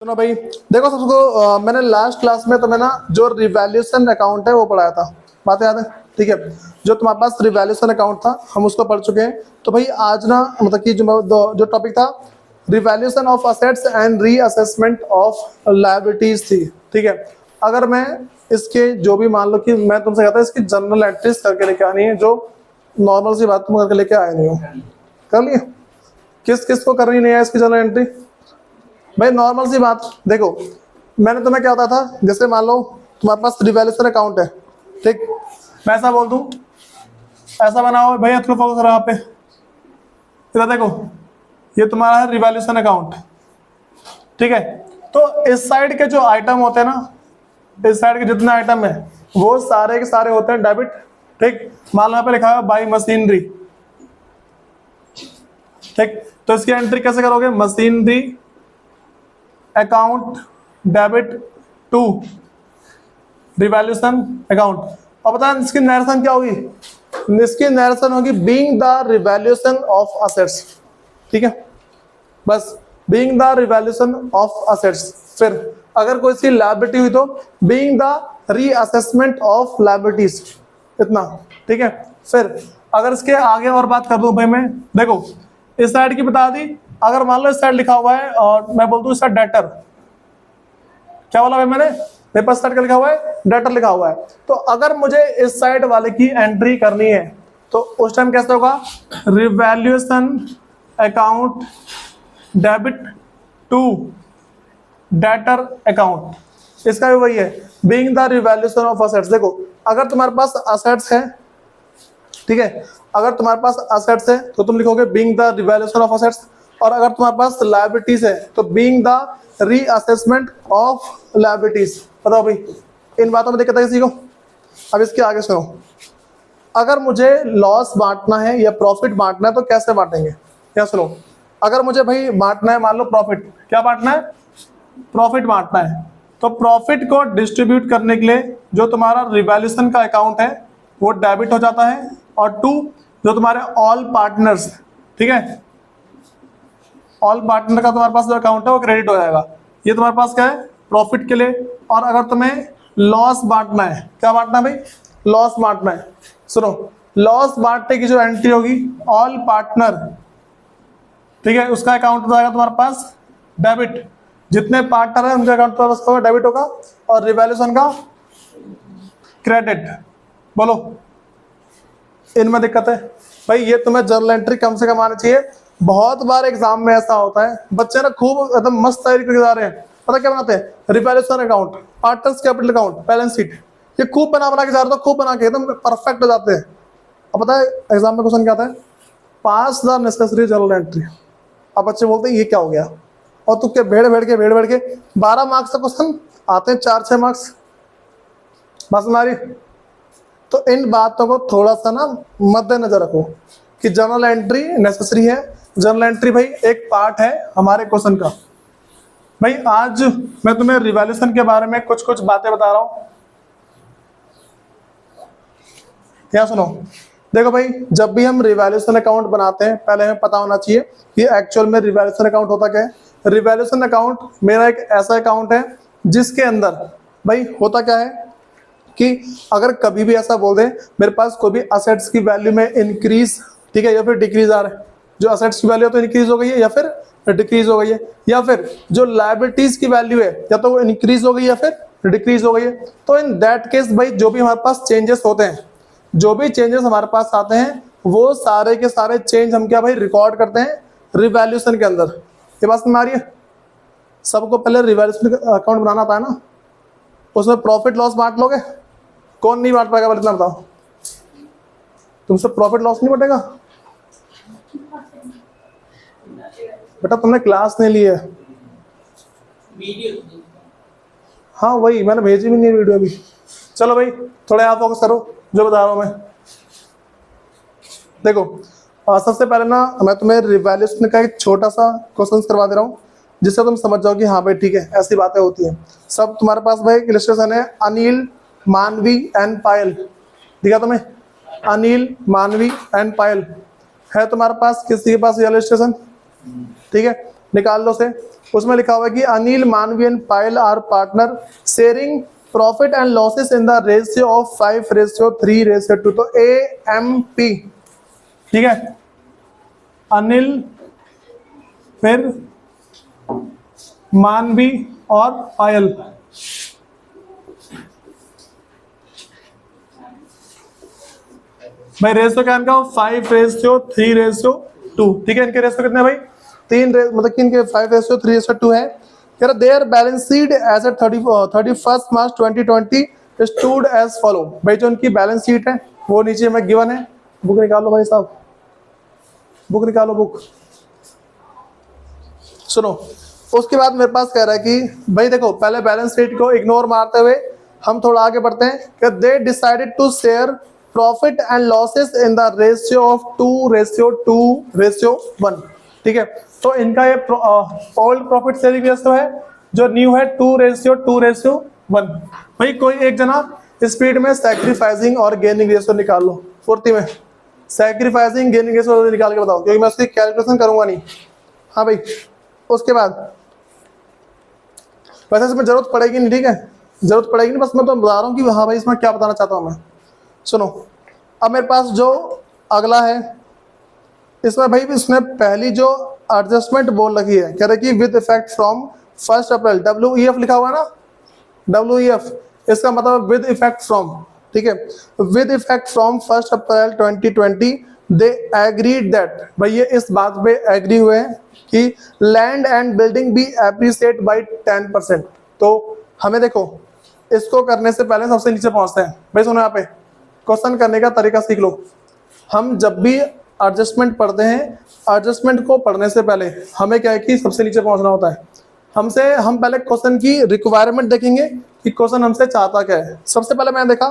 सुनो भाई, देखो सबको मैंने लास्ट क्लास में तुम्हें ना जो रिवैल्यूएशन अकाउंट है वो पढ़ाया था, बात याद है? ठीक है, जो तुम्हारे पास रिवैल्यूएशन अकाउंट था हम उसको पढ़ चुके हैं। तो भाई आज ना मतलब कि जो टॉपिक था revaluation of assets and reassessment of liabilities थी। ठीक है, अगर मैं इसके जो भी मान लो कि मैं तुमसे कहता इसकी जनरल एंट्रीज करके लेके आनी है, जो नॉर्मल सी बात तुम करके लेके आए नहीं हो, कर लिया? किस किस को करनी नहीं है इसकी जनरल एंट्री? भाई नॉर्मल सी बात देखो, मैंने तुम्हें क्या बताया था, जैसे मान लो तुम्हारे पास रिवैल्यूएशन अकाउंट है, ठीक, मैं ऐसा बोल दूं ऐसा बनाओ भैया, थोड़ा फोकस करो यहाँ पे, इधर देखो, ये तुम्हारा है रिवैल्यूएशन अकाउंट, ठीक है। तो इस साइड के जो आइटम होते हैं ना, इस साइड के जितने आइटम है वो सारे के सारे होते हैं डेबिट, ठीक। मान लो यहाँ पे लिखा है बाई मशीनरी, ठीक। तो इसकी एंट्री कैसे करोगे? Machinery account debit to revaluation account. और पता है इसकी नरेशन क्या होगी? इसकी नरेशन होगी being the revaluation of assets, ठीक है, बस being the revaluation of assets. फिर अगर कोई सी लायबिलिटी हुई तो being the reassessment of liabilities, इतना, ठीक है। फिर अगर इसके आगे और बात कर दूं भाई मैं, देखो इस साइड की बता दी, अगर मान लो इस साइड लिखा हुआ है और मैं बोल दूं इस साइड डेटर, क्या बोला भाई मैंने? मेरे पास साइड का लिखा हुआ है डेटर लिखा हुआ है, तो अगर मुझे इस साइड वाले की एंट्री करनी है तो उस टाइम कैसे होगा? Revaluation account debit to debtor account. इसका भी वही है, being the revaluation of assets. देखो अगर तुम्हारे पास असेट्स है, ठीक है, अगर तुम्हारे पास असेट्स है तो तुम लिखोगे being the revaluation of assets, और अगर तुम्हारे पास लायबिलिटीज है तो being the reassessment of liabilities. बताओ भाई इन बातों में दिक्कत है किसी को? अब इसके आगे सुनो, अगर मुझे लॉस बांटना है या प्रॉफिट बांटना है तो कैसे बांटेंगे? क्या सुनो, अगर मुझे भाई बांटना है, मान लो प्रॉफिट, क्या बांटना है? प्रॉफिट बांटना है, तो प्रॉफिट को डिस्ट्रीब्यूट करने के लिए जो तुम्हारा रिवैल्यूएशन का अकाउंट है वो डेबिट हो जाता है, और टू जो तुम्हारे ऑल पार्टनर्स, ठीक है, ऑल पार्टनर का तुम्हारे पास जो अकाउंट है वो क्रेडिट हो जाएगा। ये तुम्हारे पास क्या है? प्रॉफिट के लिए। और अगर तुम्हें लॉस बांटना है, क्या बांटना है भाई? लॉस बांटना है। सुनो, लॉस बांटने की जो एंट्री होगी ऑल पार्टनर, ठीक है, उसका अकाउंट हो जाएगा तुम्हारे पास डेबिट। जितने पार्टनर है उनके अकाउंट पर डेबिट होगा, और रिवैल्यूएशन का क्रेडिट। बोलो इनमें दिक्कत है? भाई ये तुम्हें जर्नल एंट्री कम से कम आनी चाहिए। बहुत बार एग्जाम में ऐसा होता है, बच्चे ना खूब एकदम मस्त तैयारी करके जा रहे हैं, पता क्या बनाते हैं? Revaluation account, partners capital account, balance sheet, ये खूब बना के जा रहे हैं, खूब बना के एकदम परफेक्ट हो जाते हैं। अब पता है एग्जाम में क्वेश्चन क्या आता है? पास द नेसेसरी जर्नल एंट्री। अब बच्चे बोलते हैं ये क्या हो गया, और तू क्या भेड़ भेड़ के 12 मार्क्स का क्वेश्चन आते हैं, 4-6 मार्क्स, बस हमारी। तो इन बातों को थोड़ा सा ना मद्देनजर रखो कि जर्नल एंट्री नेसेसरी है। जर्नल एंट्री भाई एक पार्ट है हमारे क्वेश्चन का। भाई आज मैं तुम्हें रिवैल्यूएशन के बारे में कुछ कुछ बातें बता रहा हूं, क्या सुनो। देखो भाई जब भी हम रिवैल्यूएशन अकाउंट बनाते हैं पहले हमें पता होना चाहिए कि एक्चुअल में रिवैल्यूएशन अकाउंट होता क्या है। रिवैल्यूएशन अकाउंट मेरा एक ऐसा अकाउंट है जिसके अंदर भाई होता क्या है कि अगर कभी भी ऐसा बोल दे मेरे पास कोई भी असेट्स की वैल्यू में इंक्रीज, ठीक है, या फिर डिक्रीज आ रहा है, जो असेट्स की वैल्यू तो इंक्रीज हो गई है या फिर डिक्रीज हो गई है, या फिर जो लायबिलिटीज की वैल्यू है या तो वो इंक्रीज हो गई या फिर डिक्रीज हो गई है, तो इन दैट केस भाई जो भी हमारे पास चेंजेस होते हैं, जो भी चेंजेस हमारे पास आते हैं वो सारे के सारे चेंज हम क्या भाई रिकॉर्ड करते हैं रिवैल्यूएशन के अंदर। ये बात समझ आ रही है? सबको पहले रिवैल्यूएशन अकाउंट बनाना आता है ना, उसमें प्रॉफिट लॉस बांट लोगे? कौन नहीं बांट पाएगा इतना बताओ? तुमसे प्रॉफिट लॉस नहीं बटेगा? बेटा तुमने क्लास नहीं ली है। हाँ वही मैंने भेजी भी नहीं वीडियो अभी। चलो भाई थोड़ा यहाँ फोकस करो जो बता रहा हूँ मैं। देखो सबसे पहले ना मैं तुम्हें रिवैल्यूएशन का एक छोटा सा क्वेश्चन करवा दे रहा हूँ जिससे तुम समझ जाओ कि हाँ भाई ठीक है ऐसी बातें होती हैं। सब तुम्हारे पास भाई इलस्ट्रेशन है, अनिल, मानवी एंड पायल, दिखा तुम्हें? अनिल, मानवी एंड पायल है तुम्हारे पास, किसी के पास ये इलस्ट्रेशन? ठीक है, निकाल लो से। उसमें लिखा हुआ है कि Anil, Manvi and Payal are partner sharing profit and losses in the ratio of 5:3:2। तो AMP, ठीक है, अनिल, फिर मानवी और पायल। भाई रेशियो क्या इनका 5:3:2, ठीक है। इनके रेशियो कितने भाई, मतलब कि इनके 5:3:2 है। कह रहा their balance sheet as a 31 March 2020 stood as follow. भाई जो उनकी बैलेंस शीट है वो नीचे में गिवन है। बुक निकालो भाई साहब, बुक निकालो, बुक। सुनो, उसके बाद मेरे पास कह रहा है कि भाई देखो, पहले बैलेंस शीट को इग्नोर मारते हुए हम थोड़ा आगे बढ़ते हैं कि they decided to share profit and losses in the ratio of 2:2:1, ठीक है। तो इनका ये ओल्ड प्रॉफिट शेयरिंग रेशियो है, जो न्यू है 2:2:1। भाई कोई एक जना स्पीड में सैक्रिफाइसिंग और गेनिंग रेशियो निकाल लो, फुर्ती में सैक्रिफाइसिंग गेनिंग रेशियो निकाल के बताओ, क्योंकि मैं उसकी कैलकुलेशन करूंगा नहीं। हाँ भाई, उसके बाद वैसे इसमें जरूरत पड़ेगी नहीं, ठीक है, जरूरत पड़ेगी नहीं, बस मैं तो बता रहा हूँ कि हाँ भाई इसमें क्या बताना चाहता हूँ मैं। सुनो, अब मेरे पास जो अगला है, इसमें भाई इसने पहली जो एडजस्टमेंट बोल रखी है, कह रहे कि with effect from 1 April, WEF लिखा हुआ है ना, WEF, इसका मतलब विद इफेक्ट फ्रॉम, ठीक है, with effect from 1 April 2020 they agreed that, भाई ये इस बात पे एग्री हुए हैं कि land and building be appreciate by 10%। तो हमें देखो, इसको करने से पहले सबसे नीचे पहुंचते हैं। भाई सुनो, यहाँ पे क्वेश्चन करने का तरीका सीख लो। हम जब भी एडजस्टमेंट पढ़ते हैं, एडजस्टमेंट को पढ़ने से पहले हमें क्या है कि सबसे नीचे पहुंचना होता है। हम पहले क्वेश्चन की रिक्वायरमेंट देखेंगे कि क्वेश्चन हमसे चाहता क्या है। सबसे पहले मैंने देखा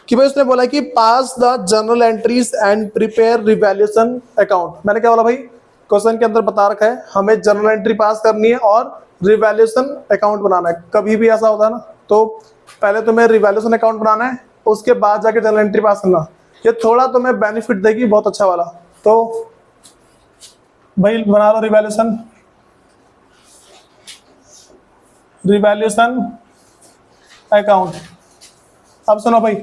कि भाई उसने बोला कि pass the general entries and prepare revaluation account. मैंने क्या बोला भाई, क्वेश्चन के अंदर बता रखा है हमें जनरल एंट्री पास करनी है और रिवैल्यूएशन अकाउंट बनाना है। कभी भी ऐसा होता है ना, तो पहले तुम्हें रिवैल्यूएशन अकाउंट बनाना है, उसके बाद जाके जनरल एंट्री पास करना। ये थोड़ा तुम्हें बेनिफिट देगी, बहुत अच्छा वाला। तो भाई बना लो रिवैल्यूएशन अकाउंट। अब सुनो भाई,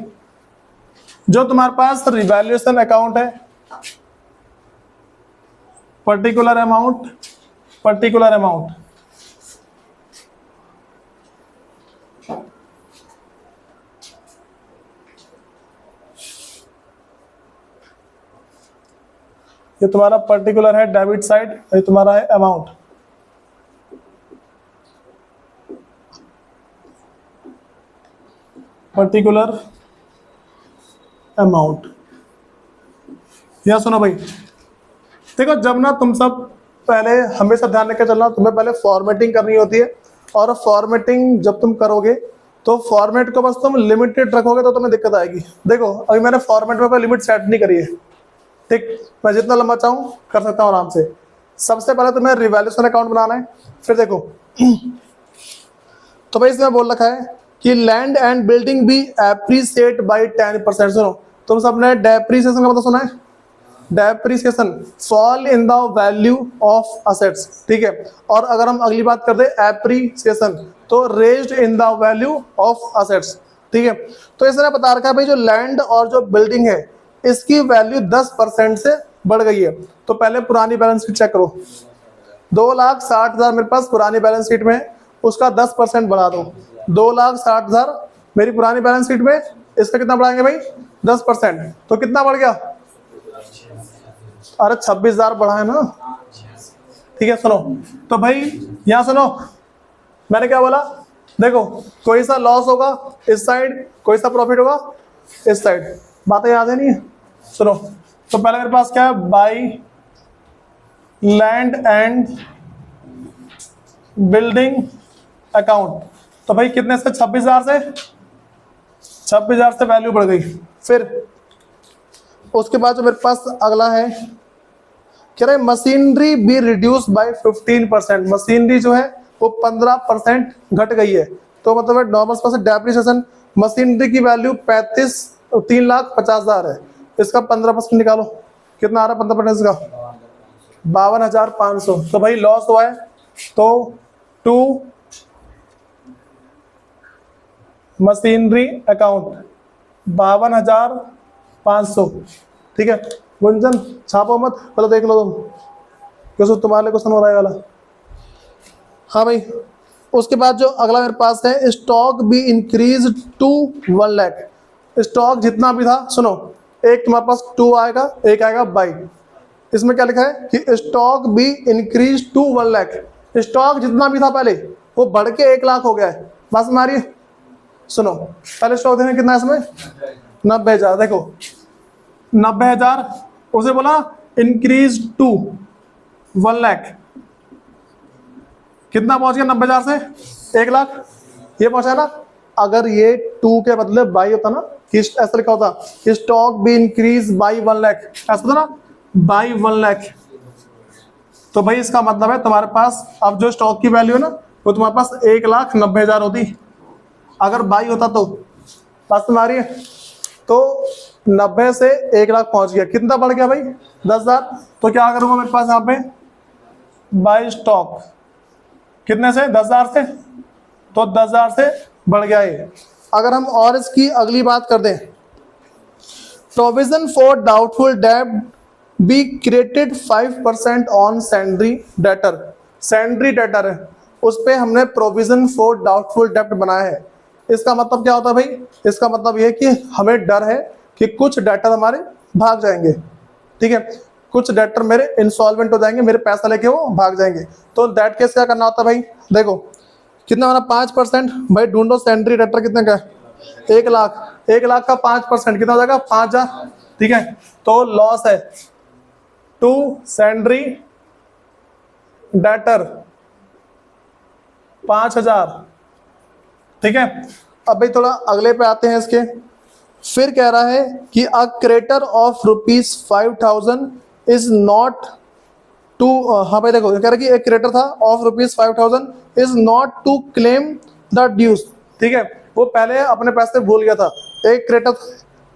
जो तुम्हारे पास रिवैल्यूएशन अकाउंट है, पर्टिकुलर अमाउंट, ये तुम्हारा पर्टिकुलर है डेबिट साइड, ये तुम्हारा है अमाउंट। Particular amount. यह सुनो भाई, देखो जब ना तुम सब पहले हमेशा ध्यान रखकर चलना, तुम्हें पहले फॉर्मेटिंग करनी होती है, और फॉर्मेटिंग जब तुम करोगे तो फॉर्मेट को बस तुम लिमिटेड रखोगे तो तुम्हें दिक्कत आएगी। देखो अभी मैंने फॉर्मेट में कोई लिमिट सेट नहीं करी है, ठीक, मैं जितना लंबा चाहूँ कर सकता हूँ आराम से। सबसे पहले तुम्हें रिवैल्यूएशन अकाउंट बनाना है। फिर देखो तो भाई इसमें बोल रखा है कि लैंड एंड बिल्डिंग भी एप्रिसिएट बाई 10%। सुनो, तुम सबने डेप्रिसिएशन का मतलब सुना है, depreciation fall in the value of assets, ठीक है। और अगर हम अगली बात कर दे एप्रिसिएशन, तो raised in the value of assets, ठीक है। तो इसने बता रखा है भाई जो लैंड और जो बिल्डिंग है इसकी वैल्यू 10% से बढ़ गई है। तो पहले पुरानी बैलेंस शीट चेक करो, 2,60,000 मेरे पास पुरानी बैलेंस शीट में, उसका 10% बढ़ा दो, 2,60,000 मेरी पुरानी बैलेंस शीट में, इसका कितना बढ़ाएंगे भाई 10%, तो कितना बढ़ गया, अरे 26,000 बढ़ा है ना, ठीक है। सुनो तो भाई यहाँ सुनो, मैंने क्या बोला, देखो कोई सा लॉस होगा इस साइड, कोई सा प्रॉफिट होगा इस साइड, बातें याद है नहीं है। सुनो, तो पहले मेरे पास क्या है, by land and building account, तो भाई कितने से 26,000 से वैल्यू बढ़ गई। फिर उसके बाद जो मेरे पास अगला है, कह रहे machinery be reduce by 15%, machinery जो है वो 15% घट गई है। तो मतलब नॉर्मल डेप्रिसिएशन, मशीनरी की वैल्यू 3,50,000 है, इसका 15% निकालो, कितना आ रहा है 15% का, 52,500। तो भाई लॉस हुआ है, तो टू मशीनरी अकाउंट 52,500। ठीक है गुंजन, छापो मत, पहले देख लो तुम, क्योंकि तुम्हारे लिए क्वेश्चन हो रहा है वाला। हाँ भाई, उसके बाद जो अगला मेरे पास है, stock be increase to 1 lakh. Stock जितना भी था, सुनो, एक तुम्हारे पास 2 आएगा, एक आएगा बाई। इसमें क्या लिखा है कि stock be increase to 1 lakh. Stock जितना भी था पहले वो बढ़ के 1 लाख हो गया है। बस हमारी सुनो, पहले स्टॉक देखें कितना है इसमें, 90,000। देखो 90,000, उसे बोला इंक्रीज टू 1 लाख, कितना पहुंच गया 90,000 से 1 लाख, ये पहुंचा ना। अगर ये 2 के बदले बाई होता ना, कि ऐसा लिखा होता कि stock be increase by 1 lakh, ऐसा होता ना, बाई 1 लाख, तो भाई इसका मतलब है तुम्हारे पास अब जो स्टॉक की वैल्यू है ना, वो तुम्हारे पास 1,90,000 होती। अगर बाई होता तो बात तुम्हारी है। तो 90 से 1 लाख पहुंच गया, कितना बढ़ गया भाई 10,000। तो क्या करूंगा मेरे पास यहाँ पे, बाई स्टॉक कितने से, 10,000 से, तो 10,000 से बढ़ गया ये। अगर हम और इसकी अगली बात कर दें, प्रोविजन फॉर डाउटफुल डेब्ट be created 5% on sundry debtor. Sundry debtor है, उस पर हमने प्रोविजन फॉर डाउटफुल डेब्ट बनाया है। इसका मतलब क्या होता है भाई, इसका मतलब यह है कि हमें डर है कि कुछ डेटर हमारे भाग जाएंगे। ठीक है, कुछ डेटर मेरे इंसॉल्वेंट हो जाएंगे, मेरे पैसा लेके वो भाग जाएंगे। तो दैट केस क्या करना होता है भाई, देखो कितना होना 5%। भाई ढूंढो सैंड्री डेटर कितने का है, 1 लाख। 1 लाख का 5% कितना हो जाएगा, 5,000। ठीक है, तो लॉस है टू सैंड्री डेटर 5,000। ठीक है, अब भाई थोड़ा अगले पे आते हैं इसके। फिर कह रहा है कि a creditor of ₹5,000 is not to, हाँ भाई देखो कह रहा है कि एक क्रेडिटर था of ₹5,000 is not to claim the dues. ठीक है, वो पहले अपने पैसे भूल गया था, एक क्रेडिटर,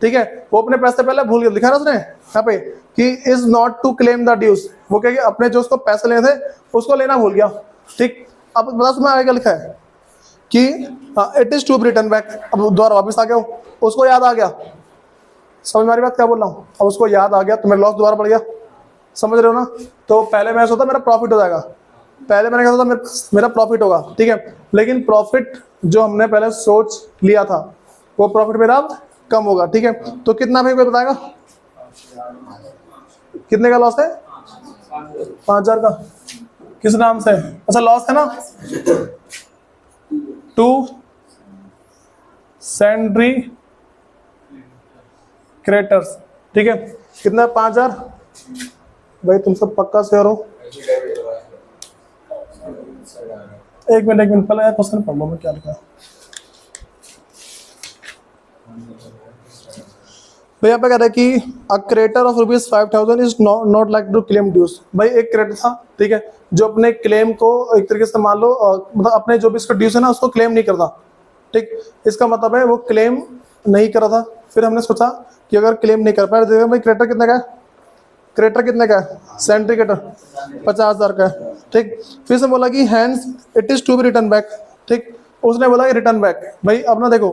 ठीक है, वो अपने पैसे पहले भूल गया, लिखा ना उसने यहाँ पे कि is not to claim the dues. वो क्या, अपने जो उसको पैसे लेने थे उसको लेना भूल गया। ठीक, अब बता उसमें आगे लिखा है कि it is to be return back. अब दोबारा वापस आ गया, उसको याद आ गया, समझ मेरी बात क्या बोल रहा हूँ, अब उसको याद आ गया तो मेरा लॉस दोबारा बढ़ गया, समझ रहे हो ना। तो पहले मैं सोचा मेरा प्रॉफिट हो जाएगा, पहले मैंने कहा था मेरा प्रॉफिट होगा। ठीक है, लेकिन प्रॉफिट जो हमने पहले सोच लिया था वो प्रॉफिट मेरा अब कम होगा। ठीक है, तो कितना भाई कोई बताएगा, कितने का लॉस है, 5,000 का, किस नाम से, अच्छा लॉस है ना, टू सैंड्री क्रेडिटर्स। ठीक है, कितना 5,000। भाई तुम सब पक्का शेयर हो, एक मिनट पहले क्वेश्चन पढ़ लो मैं क्या लिखा। भाई यहाँ पे कह रहा है कि a creditor of ₹5,000 is not like to claim dues. भाई एक क्रेडिटर था, ठीक है, जो अपने क्लेम को एक तरीके से मान लो मतलब अपने जो भी इसका ड्यूज है ना उसको क्लेम नहीं करता। ठीक, इसका मतलब है वो क्लेम नहीं कर रहा था। फिर हमने सोचा कि अगर क्लेम नहीं कर पाए, देखो भाई क्रेडिटर कितने का है, क्रेडिटर कितने का है, सैंड्री क्रेडिटर 50,000 का है। ठीक, फिर से बोला कि hands it is to be return back. ठीक, उसने बोला कि रिटर्न बैक। भाई अब ना देखो,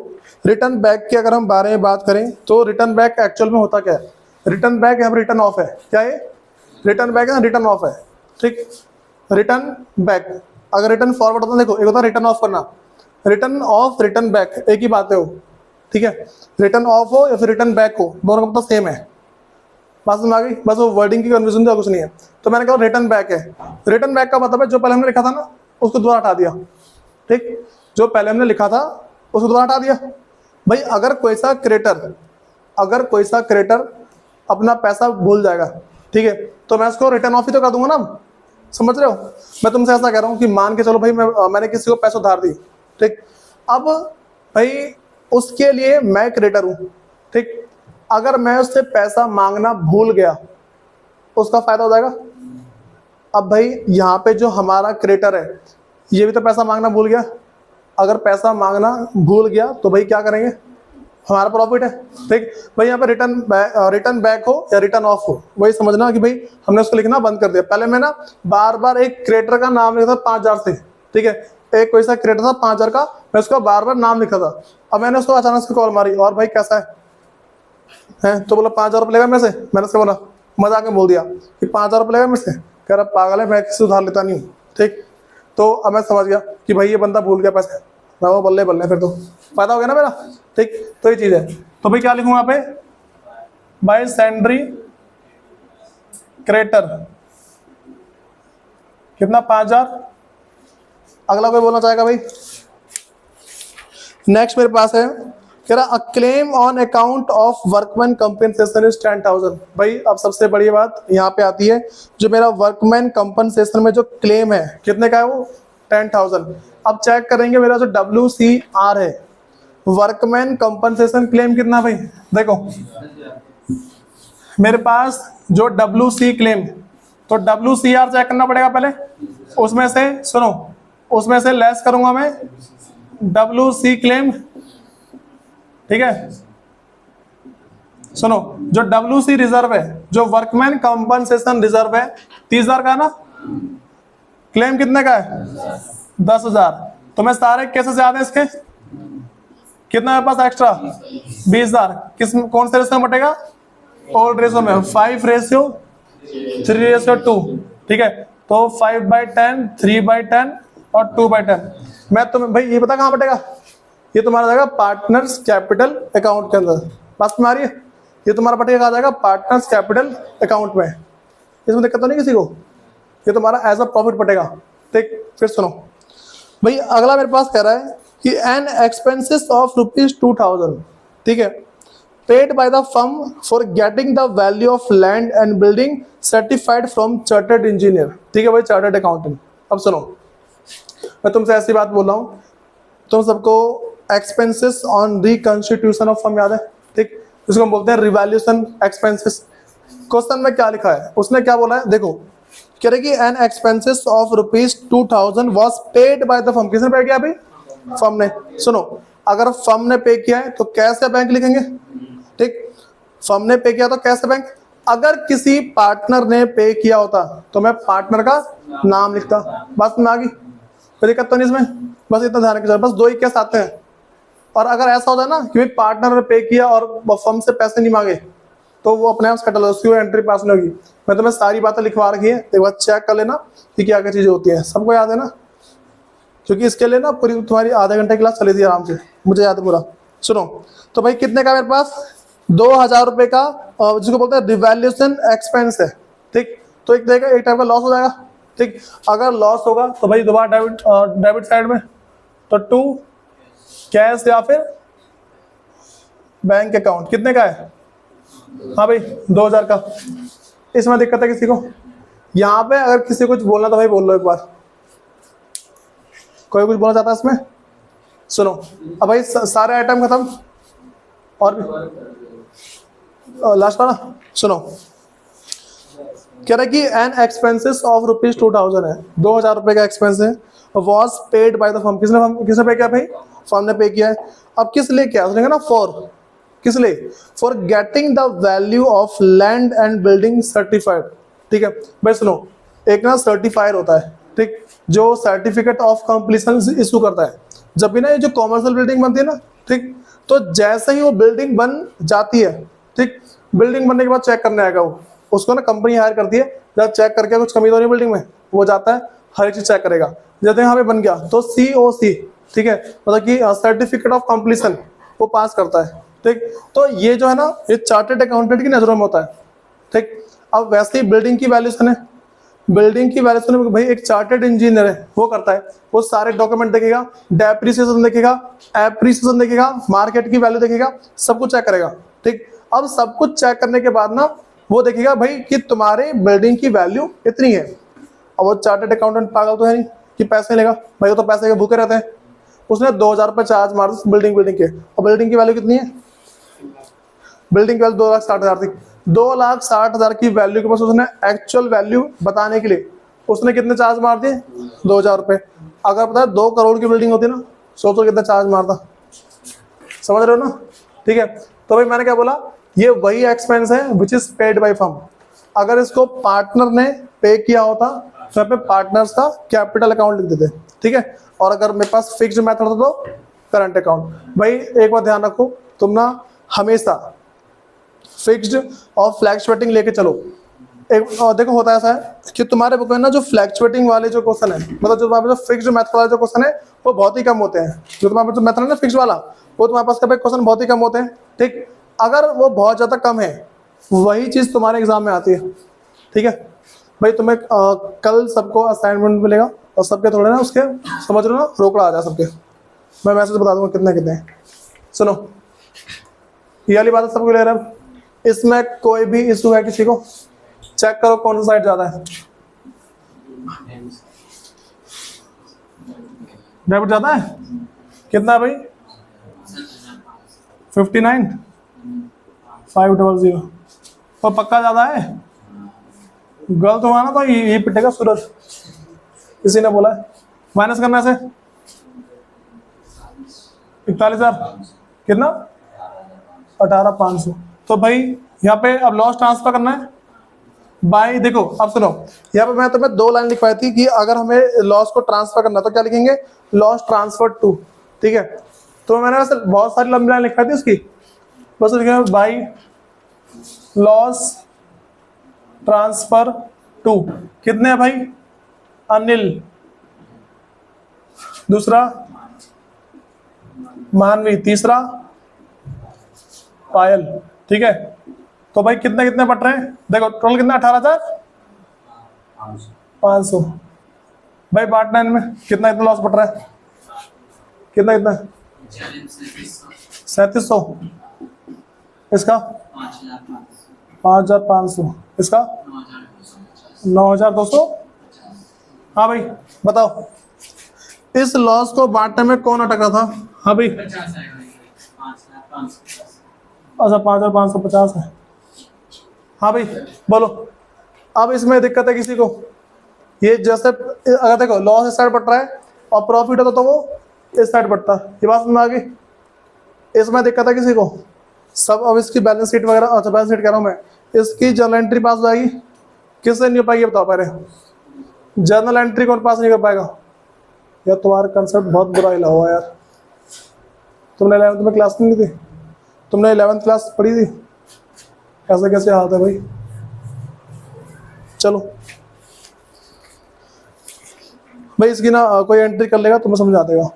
रिटर्न बैक की अगर हम बारे में बात करें तो रिटर्न बैक एक्चुअल में होता क्या है, रिटर्न बैक यहाँ पर रिटर्न ऑफ है, क्या है रिटर्न बैक है ना, रिटर्न ऑफ है। ठीक, रिटर्न बैक, अगर रिटर्न फॉरवर्ड होता है, देखो एक होता है रिटर्न ऑफ करना, रिटर्न ऑफ रिटर्न बैक एक ही बात है वो। ठीक है, रिटर्न ऑफ हो या फिर रिटर्न बैक हो, दोनों का मतलब सेम है। बात समझ आ गई, बस वो वर्डिंग की कन्फ्यूजन था, कुछ नहीं है। तो मैंने कहा रिटर्न बैक है, रिटर्न बैक का मतलब है जो पहले हमने लिखा था ना उसको दोबारा हटा दिया। ठीक, जो पहले हमने लिखा था उसको दोबारा हटा दिया। भाई अगर कोई सा क्रेडिटर अपना पैसा भूल जाएगा, ठीक है, तो मैं उसको रिटर्न ऑफ ही तो कर दूंगा ना, समझ रहे हो। मैं तुमसे ऐसा कह रहा हूँ कि मान के चलो भाई मैंने किसी को पैसा उधार दी। ठीक, अब भाई उसके लिए मैं क्रेडिटर हूँ। ठीक, अगर मैं उससे पैसा मांगना भूल गया उसका फायदा हो जाएगा। अब भाई यहाँ पे जो हमारा क्रेडिटर है ये भी तो पैसा मांगना भूल गया। अगर पैसा मांगना भूल गया तो भाई क्या करेंगे, हमारा प्रॉफिट है। ठीक भाई, यहाँ पे रिटर्न बैक हो या रिटर्न ऑफ हो, वही समझना कि भाई हमने उसको लिखना बंद कर दिया। पहले मैं ना बार बार एक क्रिएटर का नाम लिखा था 5000 से, ठीक है, एक कोई सा क्रिएटर था 5000 का, मैं उसका बार बार नाम लिखा था। अब मैंने उसको अचानक से कॉल मारी, और भाई कैसा है तो बोला 5000 रुपये लेगा मेरे से। मैंने उसको बोला, मजाक में बोल दिया कि 5000 रुपये लेगा मेरे से। कह रहा पागल है, मैं किसी उधार लेता नहीं हूँ। ठीक, तो अब मैं समझ गया कि भाई ये बंदा भूल गया पैसे। मैं वो बल्ले बल्ले, फिर तो फायदा हो गया ना मेरा। ठीक, तो ये चीज है। तो भाई क्या लिखूँ यहाँ पे, बाय सेंड्री क्रेटर कितना 5000। अगला कोई बोलना चाहेगा भाई? नेक्स्ट मेरे पास है, कह रहा a claim on account of workman compensation is 10,000। भाई अब सबसे बड़ी बात यहाँ पे आती है, जो मेरा वर्कमैन कंपनसेशन में जो क्लेम है कितने का है वो 10,000। अब चेक करेंगे मेरा जो WCR है, वर्कमैन कंपनसेशन क्लेम कितना भाई, देखो मेरे पास जो WC क्लेम, तो WCR चेक करना पड़ेगा पहले। उसमें से सुनो, उसमें से लेस करूंगा मैं WC क्लेम, ठीक है। सुनो, जो WC रिजर्व है, जो वर्कमैन कंपनसेशन रिजर्व है 30,000 का ना, क्लेम कितने का है 10,000। तो मैं सारे केसेस याद है इसके, कितना मेरे पास एक्स्ट्रा 20,000, किस कौन से रेशियो में बटेगा, ओल्ड रेशियो में, 5:3:2, ठीक है। तो 5/10, 3/10 और 2/10। मैं तुम्हें भाई ये पता कहां बटेगा, ये तुम्हारा जाएगा पार्टनर्स कैपिटल अकाउंट के अंदर। बात में आ रही है, ये तुम्हारा बटेगा कहा जाएगा पार्टनर्स कैपिटल अकाउंट में। इसमें दिक्कत तो नहीं किसी को, ये तुम्हारा एज अ प्रॉफिट बटेगा। ठीक, फिर सुनो भाई, अगला मेरे पास कह रहा है कि एन एक्सपेंसेस ऑफ ₹2,000, ठीक है, paid by the firm for getting the value of land and building certified from chartered engineer, ठीक है भाई, चार्टर्ड अकाउंटेंट। अब सुनो, मैं तुमसे ऐसी बात बोल रहा हूँ, तुम सबको expenses on reconstitution of firm याद है, ठीक, इसको हम बोलते हैं रिवैल्यूएशन एक्सपेंसेस। क्वेश्चन में क्या लिखा है, उसने क्या बोला है, देखो कह रहे कि an expenses of ₹2,000 was paid by the firm. किसने पे किया भाई, फर्म ने। सुनो, अगर फर्म ने पे किया है तो कैश या बैंक लिखेंगे, ठीक, फर्म ने पे किया तो कैश या बैंक। अगर किसी पार्टनर ने पे किया होता तो मैं पार्टनर का नाम लिखता। बात में आ गई, कोई दिक्कत तो नहीं इसमें, बस इतना ध्यान रखिए, बस दो ही केस आते हैं। और अगर ऐसा होता है ना कि पार्टनर ने पे किया और फर्म से पैसे नहीं मांगे, तो वो अपने आप सेटल हो, उसकी एंट्री पास नहीं होगी। मैं तुम्हें सारी बातें लिखवा रखी है, एक बार चेक कर लेना कि क्या क्या चीजें होती है, सबको याद है ना, क्योंकि इसके लिए ना पूरी तुम्हारी आधे घंटे क्लास चली थी आराम से, मुझे याद है पूरा। सुनो, तो भाई कितने का मेरे पास 2,000 रुपए का, जिसको बोलते हैं रिवैल्यूएशन एक्सपेंस है, ठीक। तो एक देगा, एक टाइप का लॉस हो जाएगा, ठीक। अगर लॉस होगा तो भाई दोबारा डेबिट साइड में, तो 2 कैश या फिर बैंक अकाउंट। कितने का है, हाँ भाई 2,000 का। इसमें दिक्कत है किसी को? यहाँ पे अगर किसी को कुछ बोलना तो भाई बोल लो एक बार, कोई कुछ बोलना चाहता है इसमें? सुनो, अब भाई सारे आइटम खत्म, और लास्ट वाला सुनो, कह रहा है कि एन एक्सपेंसेस ऑफ ₹2,000 है, 2,000 रुपए का एक्सपेंस है, was paid by the firm. किसने पे किया भाई, फर्म ने पे किया है। अब किस लिए किया, उसने कहा ना फॉर, किस लिए, for getting the value of land and building certified, ठीक है भाई। सुनो, एक ना सर्टिफायर होता है, ठीक, जो सर्टिफिकेट ऑफ कंप्लीशन इशू करता है। जब भी ना ये जो कॉमर्शियल बिल्डिंग बनती है ना, ठीक, तो जैसे ही वो बिल्डिंग बन जाती है, ठीक, बिल्डिंग बनने के बाद चेक करने आएगा वो, उसको ना कंपनी हायर करती है, जब चेक करके कुछ कमी तो नहीं बिल्डिंग में, वो जाता है हर एक चीज चेक करेगा। जैसे यहाँ पे बन गया तो COC, ठीक है, मतलब कि सर्टिफिकेट ऑफ कंप्लीशन, वो पास करता है, ठीक। तो ये जो है ना, ये चार्टर्ड अकाउंटेंट की नजरों में होता है, ठीक। अब वैसे ही बिल्डिंग की वैल्यूएशन है, बिल्डिंग की वैल्यूएशन भाई एक चार्टर्ड इंजीनियर है, वो करता है। वो सारे डॉक्यूमेंट देखेगा, डेप्रिसिएशन देखेगा, एप्रिसिएशन देखेगा, मार्केट की वैल्यू देखेगा, सब कुछ चेक करेगा, ठीक। अब सब कुछ चेक करने के बाद ना वो देखेगा भाई कि तुम्हारे बिल्डिंग की वैल्यू इतनी है। अब वो चार्टर्ड अकाउंटेंट पागल तो है नहीं कि पैसे लेगा भाई, वो तो पैसे के भूखे रहते हैं। उसने 2,000 रुपये चार्ज मार बिल्डिंग के, और बिल्डिंग की वैल्यू कितनी है, बिल्डिंग की वैल्यू 2,60,000 थी। 2,60,000 की वैल्यू के पास उसने एक्चुअल वैल्यू बताने के लिए उसने कितने चार्ज मार दिए, 2,000 रुपये। अगर पता है 2 करोड़ की बिल्डिंग होती ना, सोचो कितना चार्ज मारता, समझ रहे हो ना। ठीक है। तो भाई मैंने क्या बोला, ये वही एक्सपेंस है which is paid by firm. अगर इसको पार्टनर ने पे किया होता तो पे पार्टनर्स का कैपिटल अकाउंट लिख देते, ठीक है। और अगर मेरे पास फिक्स्ड मेथड था तो करंट अकाउंट। भाई एक बात ध्यान रखो, तुम ना हमेशा फिक्स्ड और फ्लैक्चुएटिंग लेके चलो। एक और देखो होता ऐसा है कि तुम्हारे बुक में ना जो फ्लैक्चुएटिंग वाले जो क्वेश्चन है, मतलब जो तुम्हारे जो फिक्स्ड मेथड वाले जो क्वेश्चन है वो बहुत ही कम होते हैं। जो तुम्हारे जो मेथड है ना फिक्स्ड वाला, वो तुम्हारे पास कभी क्वेश्चन बहुत ही कम होते हैं, ठीक। अगर वो बहुत ज़्यादा कम है, वही चीज़ तुम्हारे एग्जाम में आती है, ठीक है। भाई तुम्हें कल सबको असाइनमेंट मिलेगा और सबके थोड़े ना उसके समझ लो ना रोकड़ा आ जाए सबके। मैं मैसेज बता दूंगा कितने कितने। सुनो, ये वाली बात सबको ले रहा है, इसमें कोई भी इशू है किसी को? चेक करो कौन सा साइड ज्यादा है। डेबिट ज्यादा है, कितना है भाई? 59 500। और पक्का ज्यादा है? गलत हुआ ना तो ये पिटेगा सूरज, किसी ने बोला है। माइनस करना से 41,000 कितना? 18,500। तो भाई यहाँ पे अब लॉस ट्रांसफर करना है बाय, देखो अब सुनो, यहाँ पे मैं तुम्हें 2 लाइन लिखवाई थी कि अगर हमें लॉस को ट्रांसफर करना तो क्या लिखेंगे? लॉस ट्रांसफर टू, ठीक है। तो मैंने वैसे बहुत सारी लंबी लाइन लिखवाई थी उसकी, बस लिखेंगे बाय लॉस ट्रांसफर टू। कितने हैं भाई? अनिल, दूसरा मानवी, तीसरा पायल, ठीक है। तो भाई कितने कितने बट रहे हैं? देखो टोटल कितना? 18,500। भाई बांटना इनमें कितना कितना लॉस बट रहा है? कितना कितना? 3700। इसका 5,500। इसका 9,200। हाँ भाई बताओ, इस लॉस को बांटने में कौन अटका था? हाँ भाई, अच्छा 5,550 है। हाँ भाई बोलो। अब इसमें दिक्कत है किसी को? ये जैसे अगर देखो लॉस इस साइड बढ़ रहा है और प्रॉफिट होता तो वो इस साइड बढ़ता, ये बात समझ में आ गई? इसमें दिक्कत है किसी को? सब अब इसकी बैलेंस शीट वगैरह, अच्छा बैलेंस शीट कह रहा हूँ मैं, इसकी जर्नल एंट्री पास हो जाएगी? किससे नहीं हो पाएगी बताओ पहले? जर्नल एंट्री कौन पास नहीं कर पाएगा? यार तुम्हारा कंसेप्ट बहुत बुरा हिला हुआ यार। तुमने 11th में क्लास नहीं ली थी? तुमने 11th क्लास पढ़ी थी? ऐसे कैसे हालत है भाई? चलो भाई इसकी ना कोई एंट्री कर लेगा तुम्हें समझ आ देगा,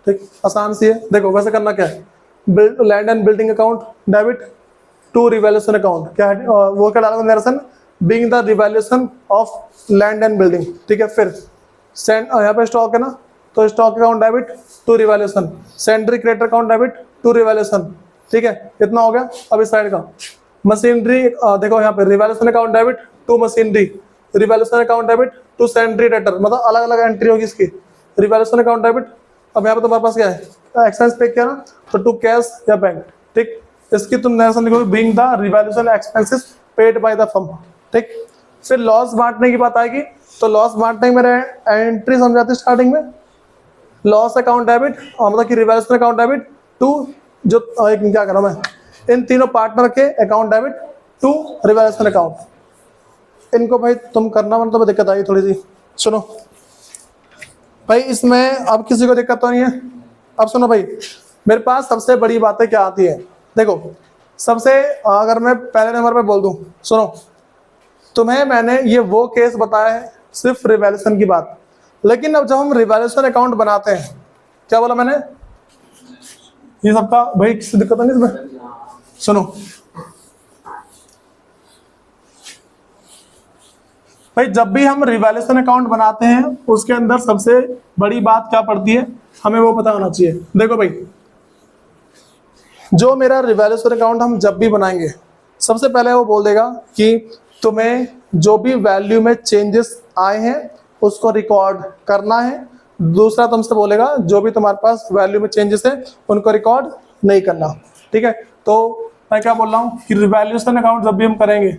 ठीक। आसान सी है। देखो वैसे करना क्या है, land and building account debit to revaluation account, क्या है वो क्या डालोगे? Narration being the revaluation of land and building, ठीक है। फिर यहाँ पे स्टॉक है ना, तो stock account debit to revaluation, sundry creditor account debit to revaluation, ठीक है। इतना हो गया। अब इस साइड का मशीनरी, देखो यहाँ पे revaluation account debit to machinery, revaluation account debit to sundry debtor, मतलब अलग अलग एंट्री होगी इसकी। रिवैल्यूएशन अकाउंट डेबिट, अब यहाँ पे तुम्हारे पास क्या है? एक्सपेंस पे किया ना, तो टू कैश या बैंक, ठीक। इसकी तुम नरेशन लिखोगे being the revaluation expenses paid by the firm, ठीक। फिर लॉस बांटने की बात आएगी, तो लॉस बांटने की मेरे एंट्री समझाते स्टार्टिंग में, लॉस अकाउंट डेबिट मतलब कि रिवैल्यूएशन अकाउंट डेबिट टू जो क्या कर रहा हूं मैं, इन तीनों पार्टनर के account debit to revaluation account. इनको भाई तुम करना, मतलब तो दिक्कत आई थोड़ी सी। सुनो भाई, इसमें अब किसी को दिक्कत तो नहीं है? अब सुनो भाई, मेरे पास सबसे बड़ी बातें क्या आती है? देखो सबसे, अगर मैं पहले नंबर पे बोल दूं, सुनो तुम्हें मैंने ये वो केस बताया है सिर्फ रिवैल्यूएशन की बात, लेकिन अब जब हम रिवैल्यूएशन अकाउंट बनाते हैं, क्या बोला मैंने? ये सबका भाई किसी दिक्कत नहीं इसमें? सुनो भाई, जब भी हम रिवैल्यूएशन अकाउंट बनाते हैं उसके अंदर सबसे बड़ी बात क्या पड़ती है, हमें वो पता होना चाहिए। देखो भाई, जो मेरा रिवैल्यूएशन अकाउंट हम जब भी बनाएंगे, सबसे पहले वो बोल देगा कि तुम्हें जो भी वैल्यू में चेंजेस आए हैं उसको रिकॉर्ड करना है। दूसरा तुमसे बोलेगा जो भी तुम्हारे पास वैल्यू में चेंजेस है उनको रिकॉर्ड नहीं करना, ठीक है। तो मैं क्या बोल रहा हूँ कि रिवैल्यूएशन अकाउंट जब भी हम करेंगे,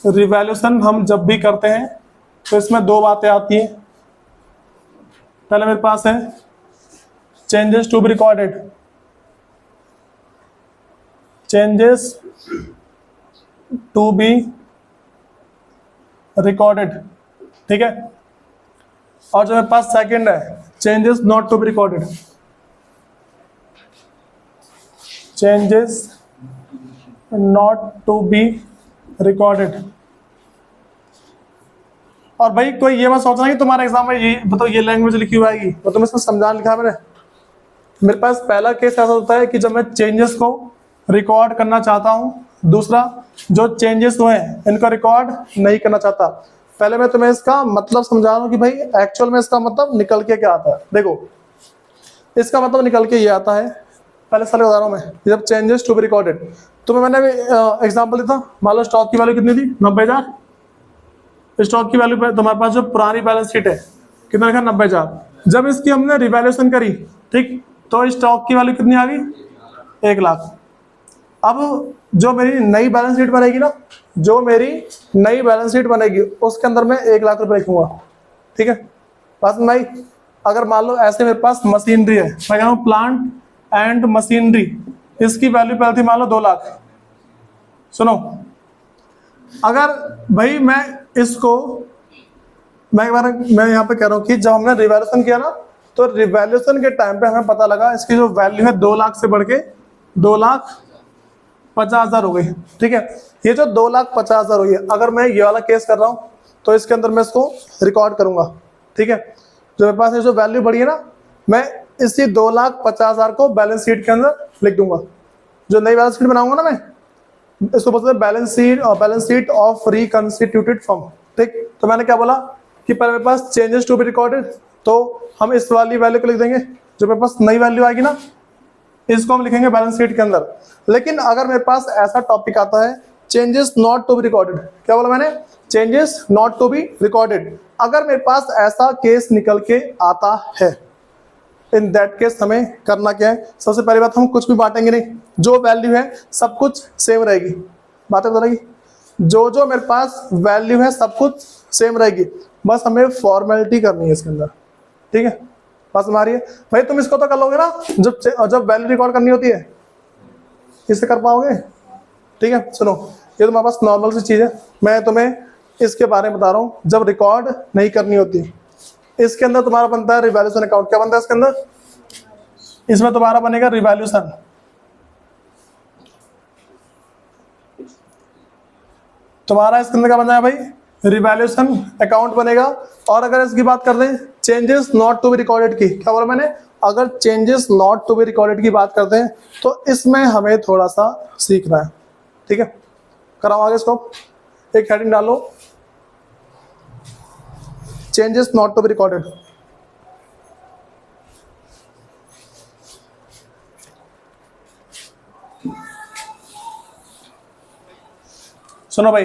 रिवैल्यूएशन हम जब भी करते हैं तो इसमें दो बातें आती हैं। पहले मेरे पास है changes to be recorded, changes to be recorded, ठीक है। और जो मेरे पास सेकंड है, changes not to be recorded, changes not to be recorded. और भाई कोई ये मत सोचना कि तुम्हारे एग्जाम में ये बताओ ये लैंग्वेज लिखी हुई आएगी, तो तुम्हें इसमें समझान लिखा है मैंने। मेरे पास पहला केस ऐसा होता है कि जब मैं चेंजेस को रिकॉर्ड करना चाहता हूँ, दूसरा जो चेंजेस हुए हैं इनको रिकॉर्ड नहीं करना चाहता। पहले मैं तुम्हें इसका मतलब समझा रहा हूँ कि भाई एक्चुअल में इसका मतलब निकल के क्या आता है। देखो इसका मतलब निकल के ये आता है, पहले साल बता रहा हूँ मैं, जब चेंजेस टू बी रिकॉर्डेड, तुम्हें मैंने एग्जाम्पल दिया था, मान लो स्टॉक की वैल्यू कितनी थी, 90,000। स्टॉक की वैल्यू तुम्हारे पास जो पुरानी बैलेंस शीट है कितना लिखा, 90,000। जब इसकी हमने रिवैल्यूएशन करी, ठीक, तो स्टॉक की वैल्यू कितनी आ गई, 1 लाख। अब जो मेरी नई बैलेंस शीट बनेगी ना, जो मेरी नई बैलेंस शीट बनेगी उसके अंदर मैं 1 लाख रुपए लिखूंगा, ठीक है। बात समझ आई। अगर मान लो ऐसे मेरे पास मशीनरी है, मैं कह रहा हूँ प्लांट एंड मशीनरी, इसकी वैल्यू पहले थी मान लो 2 लाख। सुनो, अगर भाई मैं इसको मैं यहाँ पे कह रहा हूँ कि जब हमने रिवैल्यूएशन किया ना, तो रिवैल्यूएशन के टाइम पे हमें पता लगा इसकी जो वैल्यू है 2 लाख से बढ़ के 2,50,000 हो गई, ठीक है। ये जो 2,50,000 हुई है, अगर मैं ये वाला केस कर रहा हूँ तो इसके अंदर मैं इसको रिकॉर्ड करूंगा, ठीक है। जो मेरे पास जो वैल्यू बढ़ी है ना, मैं इसी 2,50,000 को बैलेंस शीट के अंदर लिख दूंगा। जो नई बैलेंस शीट बनाऊंगा ना मैं, इसको बोलते हैं बैलेंस शीट ऑफ रिकंस्टिट्यूटेड फर्म, ठीक। तो मैंने क्या बोला कि पहले मेरे पास चेंजेस टू बी रिकॉर्डेड, तो हम इस वाली वैल्यू को लिख देंगे। जो मेरे पास नई वैल्यू आएगी ना, इसको हम लिखेंगे बैलेंस शीट के अंदर। लेकिन अगर मेरे पास ऐसा टॉपिक आता है changes not to be recorded, क्या बोला मैंने, changes not to be recorded, अगर मेरे पास ऐसा केस निकल के आता है, इन दैट केस हमें करना क्या है। सबसे पहली बात, हम कुछ भी बांटेंगे नहीं, जो वैल्यू है सब कुछ सेम रहेगी। बातें बता रही, जो मेरे पास वैल्यू है सब कुछ सेम रहेगी, बस हमें फॉर्मेलिटी करनी है इसके अंदर, ठीक है। बस हमारी है भाई, तुम इसको तो कर लोगे ना, जब वैल्यू रिकॉर्ड करनी होती है, इसे कर पाओगे, ठीक है। सुनो, ये तुम्हारे पास नॉर्मल सी चीज है, मैं तुम्हें इसके बारे में बता रहा हूँ। जब रिकॉर्ड नहीं करनी होती, इसके अंदर तुम्हारा बनता है रिवैल्यूएशन अकाउंट। क्या बनता है इसके अंदर, इसमें तुम्हारा बनेगा रिवैल्यूएशन। तुम्हारा इसके अंदर क्या बना है भाई, रिवैल्यूएशन अकाउंट बनेगा। और अगर इसकी बात कर दें changes not to be recorded की, क्या बोला मैंने, अगर changes not to be recorded की बात करते हैं तो इसमें हमें थोड़ा सा सीखना है, ठीक है। कराओ आगे इसको, एक हेडिंग डालो, changes not to be recorded. सुनो भाई,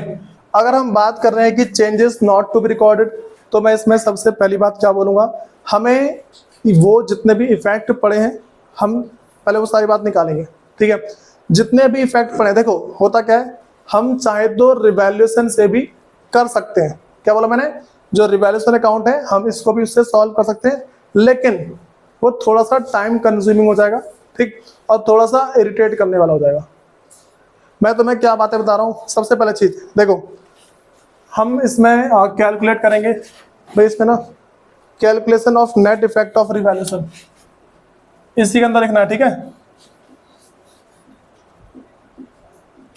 अगर हम बात कर रहे हैं कि changes not to be recorded, तो मैं इसमें सबसे पहली बात क्या बोलूंगा, हमें वो जितने भी इफेक्ट पड़े हैं हम पहले वो सारी बात निकालेंगे, ठीक है। जितने भी इफेक्ट पड़े, देखो होता क्या है, हम चाहे तो रिवैल्यूएशन से भी कर सकते हैं। क्या बोला मैंने, जो रिवैल्यूएशन अकाउंट है हम इसको भी उससे सॉल्व कर सकते हैं, लेकिन वो थोड़ा सा टाइम कंज्यूमिंग हो जाएगा, ठीक, और थोड़ा सा इरिटेट करने वाला हो जाएगा। मैं तुम्हें क्या बातें बता रहा हूँ, सबसे पहले चीज देखो, हम इसमें कैलकुलेट करेंगे भाई, इसमें ना calculation of net effect of revaluation, इसी के अंदर लिखना है, ठीक है।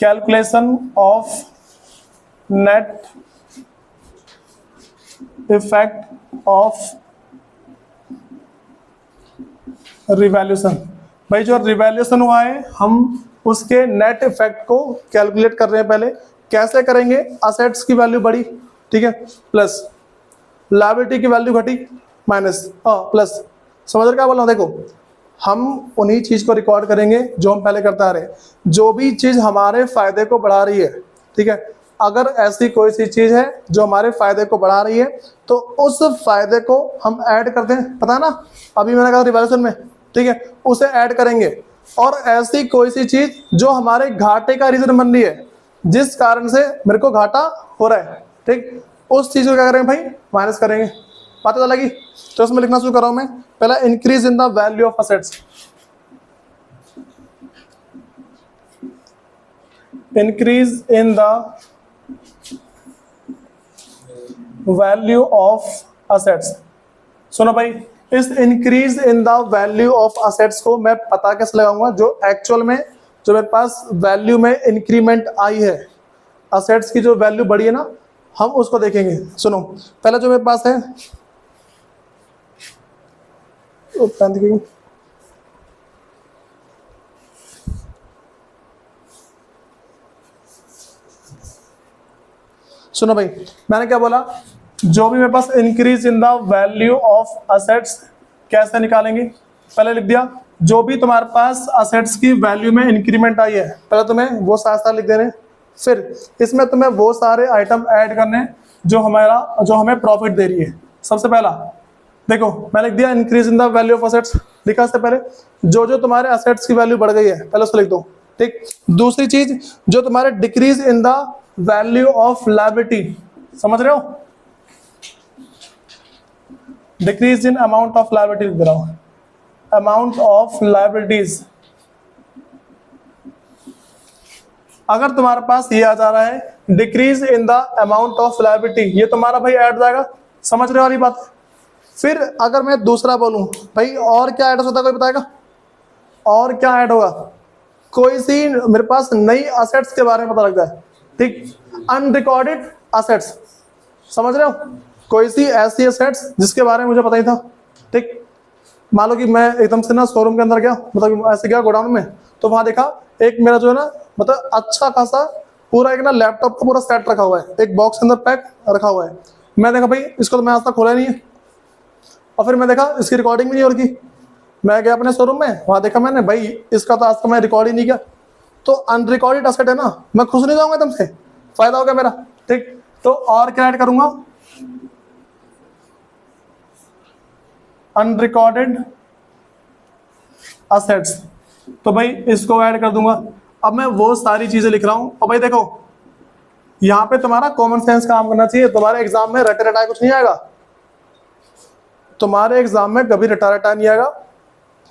Calculation of net effect of revaluation. भाई जो रिवैल्यूएशन हुआ है, हम उसके नेट इफेक्ट को कैलकुलेट कर रहे हैं। पहले कैसे करेंगे, असेट्स की वैल्यू बढ़ी, ठीक है, प्लस लायबिलिटी की वैल्यू घटी, माइनस प्लस। समझ रहे क्या बोल रहा हूं, देखो हम उन्हीं चीज को रिकॉर्ड करेंगे जो हम पहले करते आ रहे हैं। जो भी चीज हमारे फायदे को बढ़ा रही है, ठीक है, अगर ऐसी कोई सी चीज है जो हमारे फायदे को बढ़ा रही है तो उस फायदे को हम ऐड करते हैं, पता है ना, अभी मैंने कहा रिवैल्यूएशन में, ठीक है, उसे ऐड करेंगे। और ऐसी कोई सी चीज जो हमारे घाटे का रीजन बन रही है, जिस कारण से मेरे को घाटा हो रहा है, ठीक, उस चीज को क्या करेंगे भाई, माइनस करेंगे। बात तो लगी। तो इसमें लिखना शुरू कर रहा हूं मैं। पहला increase in the value of assets, increase in the value of assets. सुनो भाई, इस increase in the value of assets को मैं पता कैसे लगाऊंगा? जो एक्चुअल में जो मेरे पास वैल्यू में इंक्रीमेंट आई है, असेट्स की जो वैल्यू बढ़ी है ना, हम उसको देखेंगे। सुनो, पहला जो मेरे पास है, सुनो भाई, मैंने क्या बोला? जो भी मेरे पास increase in the value of assets कैसे निकालेंगे? पहले लिख दिया, जो भी तुम्हारे पास असेट्स की वैल्यू में इंक्रीमेंट आई है, पहले तुम्हें वो साथ साथ लिख देने। फिर इसमें तुम्हें वो सारे आइटम ऐड करने जो हमें प्रॉफिट दे रही है। सबसे पहला देखो, मैं लिख दिया increase in the value of assets, लिखा से पहले जो जो तुम्हारे असेट्स की वैल्यू बढ़ गई है, पहले उसको लिख दो। ठीक, दूसरी चीज, जो तुम्हारे decrease in the value of liability, समझ रहे हो? Decrease in amount of liability लिख दे रहा हूं, अमाउंट ऑफ लायबिलिटीज। अगर तुम्हारे पास ये आ जा रहा है decrease in the amount of liability, ये तुम्हारा भाई ऐड जाएगा। समझ रहे हो वाली बात? फिर अगर मैं दूसरा बोलूं भाई, और क्या ऐड होता है, कोई बताएगा? और क्या ऐड होगा? कोई सी मेरे पास नई असेट्स के बारे में पता लग जाए। ठीक, अनरिकॉर्डेड असेट्स, समझ रहे हो? कोई सी ऐसी असेट्स जिसके बारे में मुझे पता ही था। ठीक, मान लो कि मैं एकदम से ना शोरूम के अंदर गया, मतलब ऐसे गया गोडाउन में, तो वहां देखा एक मेरा जो है ना, मतलब अच्छा खासा पूरा एक ना लैपटॉप का पूरा सेट रखा हुआ है, एक बॉक्स के अंदर पैक रखा हुआ है। मैं देखा भाई इसको तो मैं आज तक खोला नहीं है, और फिर मैं देखा इसकी रिकॉर्डिंग भी नहीं हो रही। मैं गया अपने शोरूम में, वहां देखा मैंने भाई इसका तो आज तक मैं रिकॉर्ड ही नहीं किया। तो अनरिकॉर्डेड असेट है ना, मैं खुश नहीं जाऊंगा तुमसे, फायदा होगा मेरा। ठीक, तो और क्या ऐड करूंगा? अनरिकॉर्डेड असेट्स, तो भाई इसको ऐड कर दूंगा। अब मैं वो सारी चीजें लिख रहा हूं, और भाई देखो यहां पे तुम्हारा कॉमन सेंस काम करना चाहिए। तुम्हारे एग्जाम में रटे रटाए कुछ नहीं आएगा, तुम्हारे एग्जाम में कभी रटा रटा नहीं आएगा।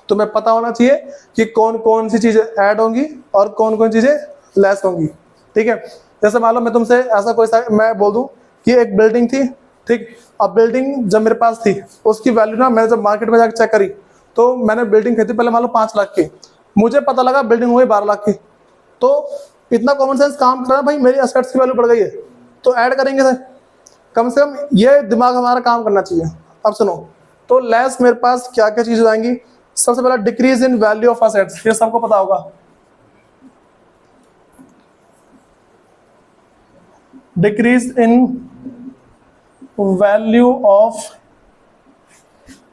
तुम्हें पता होना चाहिए कि कौन कौन सी चीजें ऐड होंगी और कौन कौन चीजें लेस होंगी। ठीक है, जैसे मान लो मैं तुमसे ऐसा कोई मैं बोल दूं कि एक बिल्डिंग थी। ठीक, अब बिल्डिंग जब मेरे पास थी, उसकी वैल्यू ना मैंने जब मार्केट में जाकर चेक करी, तो मैंने बिल्डिंग खरीदी पहले मान लो 5 लाख की, मुझे पता लगा बिल्डिंग हुई 12 लाख की। तो इतना कॉमन सेंस काम कर रहा है भाई, मेरी असेट्स की वैल्यू बढ़ गई है तो ऐड करेंगे सर, कम से कम ये दिमाग हमारा काम करना चाहिए। अब सुनो, तो लेस मेरे पास क्या क्या चीजें आएंगी? सबसे पहला decrease in value of assets, ये सबको पता होगा। Decrease in value of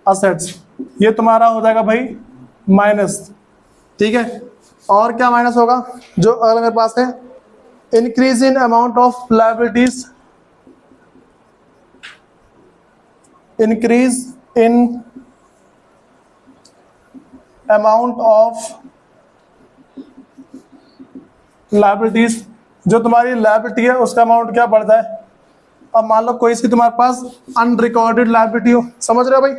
assets, ये तुम्हारा हो जाएगा भाई माइनस। ठीक है, और क्या माइनस होगा? जो अगला मेरे पास है increase in amount of liabilities, increase in amount of liabilities, जो तुम्हारी लायबिलिटी है उसका अमाउंट क्या बढ़ता है? अब मान लो कोई सी तुम्हारे पास अनरिकॉर्डेड लायबिलिटी हो, समझ रहे हो भाई?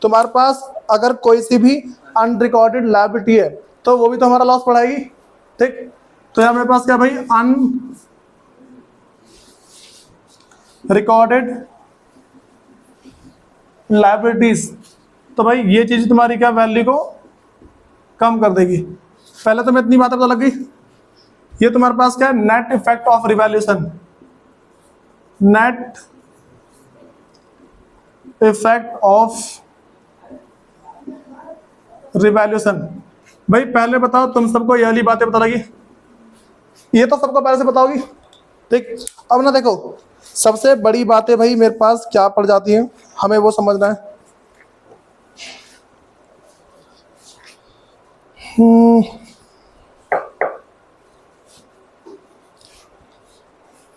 तुम्हारे पास अगर कोई सी भी अनरिकॉर्डेड लायबिलिटी है तो वो भी तो हमारा लॉस बढ़ाएगी। ठीक, तो यहाँ मेरे पास क्या भाई, अनरिकॉर्डेड लायबिलिटीज, तो भाई ये चीज तुम्हारी क्या वैल्यू को कम कर देगी। पहले तो मैं इतनी बातें पता लग गई। ये तुम्हारे पास क्या है? Net effect of revaluation, net effect of revaluation. भाई पहले बताओ, तुम सबको ये वाली बातें पता लगी? ये तो सबको पहले से बताओगी। ठीक, अब ना देखो सबसे बड़ी बातें भाई मेरे पास क्या पड़ जाती हैं, हमें वो समझना है।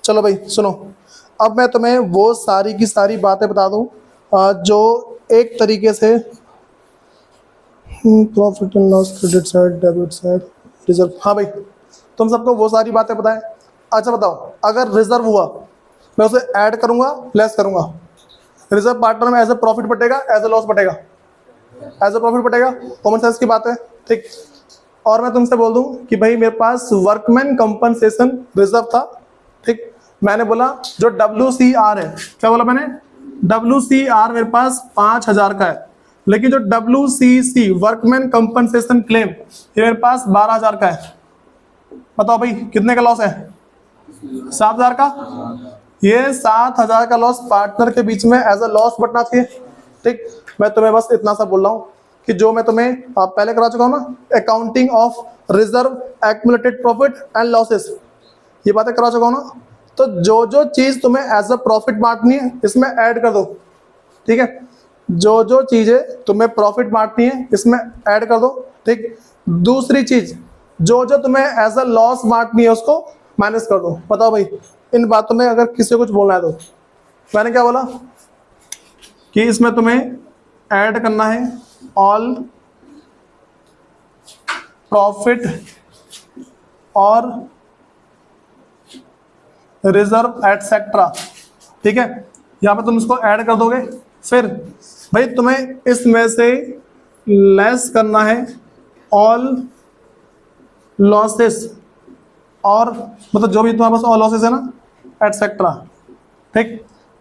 चलो भाई सुनो, अब मैं तुम्हें वो सारी की सारी बातें बता दूं जो एक तरीके से profit and loss, credit side, debit side, reserve. हाँ भाई, तुम सबको वो सारी बातें बताएं। अच्छा बताओ, अगर रिजर्व हुआ मैं उसे ऐड करूंगा लेस करूंगा? रिजर्व पार्टनर में एज ए प्रॉफिट बटेगा, एज ए लॉस बटेगा, एज ए प्रॉफिट बटेगा, कॉमन सेंस की बात है, ठीक। और मैं तुमसे बोल दूं कि भाई मेरे पास वर्कमैन कंपनसेशन रिजर्व था, ठीक। मैंने बोला जो WCR है, क्या बोला मैंने, WCR मेरे पास 5000 का है, लेकिन जो WCC वर्कमैन कंपनसेशन क्लेम ये मेरे पास 12000 का है। बताओ भाई कितने का लॉस है, 7000 का। ये 7000 का लॉस पार्टनर के बीच में एज अ लॉस बटना चाहिए, ठीक। मैं तुम्हें बस इतना सा बोल रहा हूँ कि जो मैं तुम्हें पहले करा चुका हूँ ना, accounting of reserve accumulated profit and losses, ये बातें करा चुका हूँ ना। तो जो जो चीज तुम्हें एज अ प्रॉफिट बांटनी है इसमें ऐड कर दो, ठीक है। जो जो चीजें तुम्हें प्रॉफिट बांटनी है इसमें ऐड कर दो, ठीक। दूसरी चीज जो जो तुम्हें एज अ लॉस बांटनी है उसको माइनस कर दो। बताओ भाई इन बातों में अगर किसी को कुछ बोलना है तो मैंने क्या बोला कि इसमें तुम्हें ऐड करना है ऑल प्रॉफिट और रिजर्व एटसेट्रा, ठीक है। यहां पे तुम इसको ऐड कर दोगे, फिर भाई तुम्हें इसमें से लेस करना है ऑल लॉसेस, और मतलब जो भी तुम्हारे पास ऑल लॉसेस है ना एटसेट्रा, ठीक।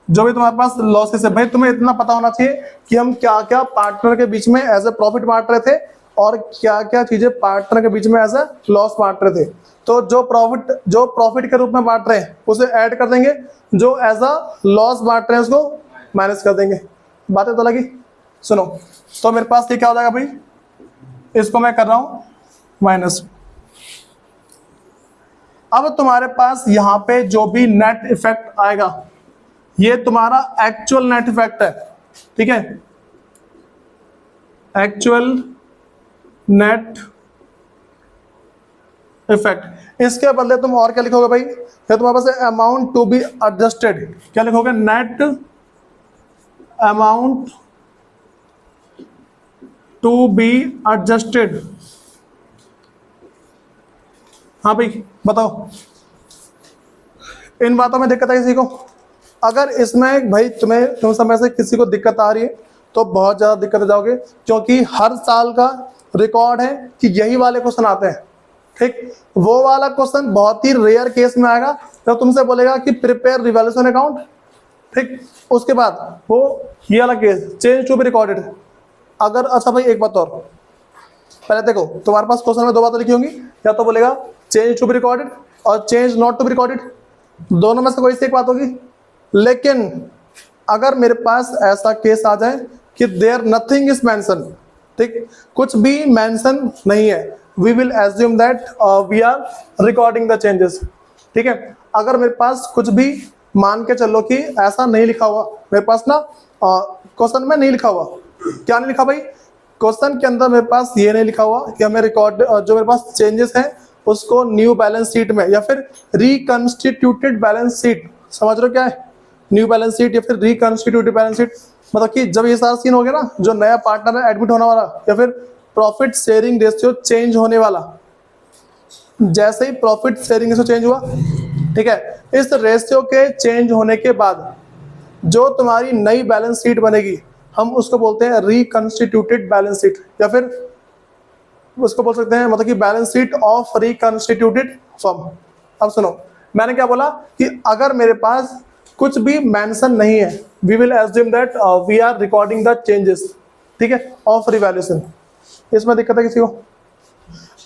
जो भी तुम्हारे पास लॉसेस है, भाई तुम्हें इतना पता होना चाहिए कि हम क्या क्या पार्टनर के बीच में एज ए प्रॉफिट बांट रहे थे और क्या क्या चीजें पार्टनर के बीच में एज ए लॉस बांट रहे थे। तो जो प्रॉफिट के रूप में बांट रहे हैं उसे ऐड कर देंगे, जो एज अ लॉस बांट रहे हैं उसको माइनस कर देंगे। बातें तो लगी, सुनो। तो मेरे पास ये क्या हो जाएगा भाई, इसको मैं कर रहा हूं माइनस। अब तुम्हारे पास यहां पे जो भी नेट इफेक्ट आएगा ये तुम्हारा एक्चुअल नेट इफेक्ट है, ठीक है। Actual net effect. इसके बदले तुम और क्या लिखोगे भाई, ये तुम्हारे पास अमाउंट टू बी एडजस्टेड, क्या लिखोगे, net amount to be adjusted. हाँ भाई बताओ इन बातों में दिक्कत है किसी को? अगर इसमें भाई तुम समय से किसी को दिक्कत आ रही है तो बहुत ज्यादा दिक्कत हो जाओगे, क्योंकि हर साल का रिकॉर्ड है कि यही वाले क्वेश्चन आते हैं, ठीक। वो वाला क्वेश्चन बहुत ही रेयर केस में आएगा तो तुमसे बोलेगा कि प्रिपेयर रिवैल्यूएशन अकाउंट, ठीक। उसके बाद वो ये वाला case change to be recorded. अगर अच्छा भाई एक बात और, पहले देखो तुम्हारे पास क्वेश्चन में दो बातें लिखी होंगी, या तो बोलेगा चेंज टू बी रिकॉर्डेड और change not to be recorded, दोनों में से कोई सी एक बात होगी। लेकिन अगर मेरे पास ऐसा केस आ जाए कि देयर नथिंग इज मेंशन, ठीक, कुछ भी मेंशन नहीं है, we will assume that we are recording the changes, ठीक है। अगर मेरे पास कुछ भी मान के चलो कि ऐसा नहीं लिखा हुआ, मेरे पास ना क्वेश्चन में नहीं लिखा हुआ, क्या नहीं लिखा भाई, क्वेश्चन के अंदर मेरे पास ये नहीं लिखा हुआ कि हमें रिकॉर्ड जो मेरे पास चेंजेस हैं उसको न्यू बैलेंस शीट में या फिर रिकंस्टिट्यूटेड बैलेंस शीट, समझ रहे हो क्या है न्यू बैलेंस शीट या फिर रिकंस्टिट्यूटेड बैलेंस शीट, मतलब कि जब ये सारा सीन हो गया ना, जो नया पार्टनर है एडमिट होने वाला या फिर प्रॉफिट शेयरिंग रेशियो चेंज होने वाला, जैसे ही प्रॉफिट शेयरिंग रेशियो चेंज हुआ, ठीक है, इस रेशियो के चेंज होने के बाद जो तुम्हारी नई बैलेंस शीट बनेगी हम उसको बोलते हैं रिकंस्टिट्यूटेड बैलेंस शीट, या फिर उसको बोल सकते हैं मतलब कि बैलेंस शीट ऑफ रिकंस्टिट्यूटेड फर्म। अब सुनो मैंने क्या बोला कि अगर मेरे पास कुछ भी मेंशन नहीं है, we will assume that we are recording the changes, ठीक है, ऑफ रिवैल्यूएशन। इसमें दिक्कत है किसी को?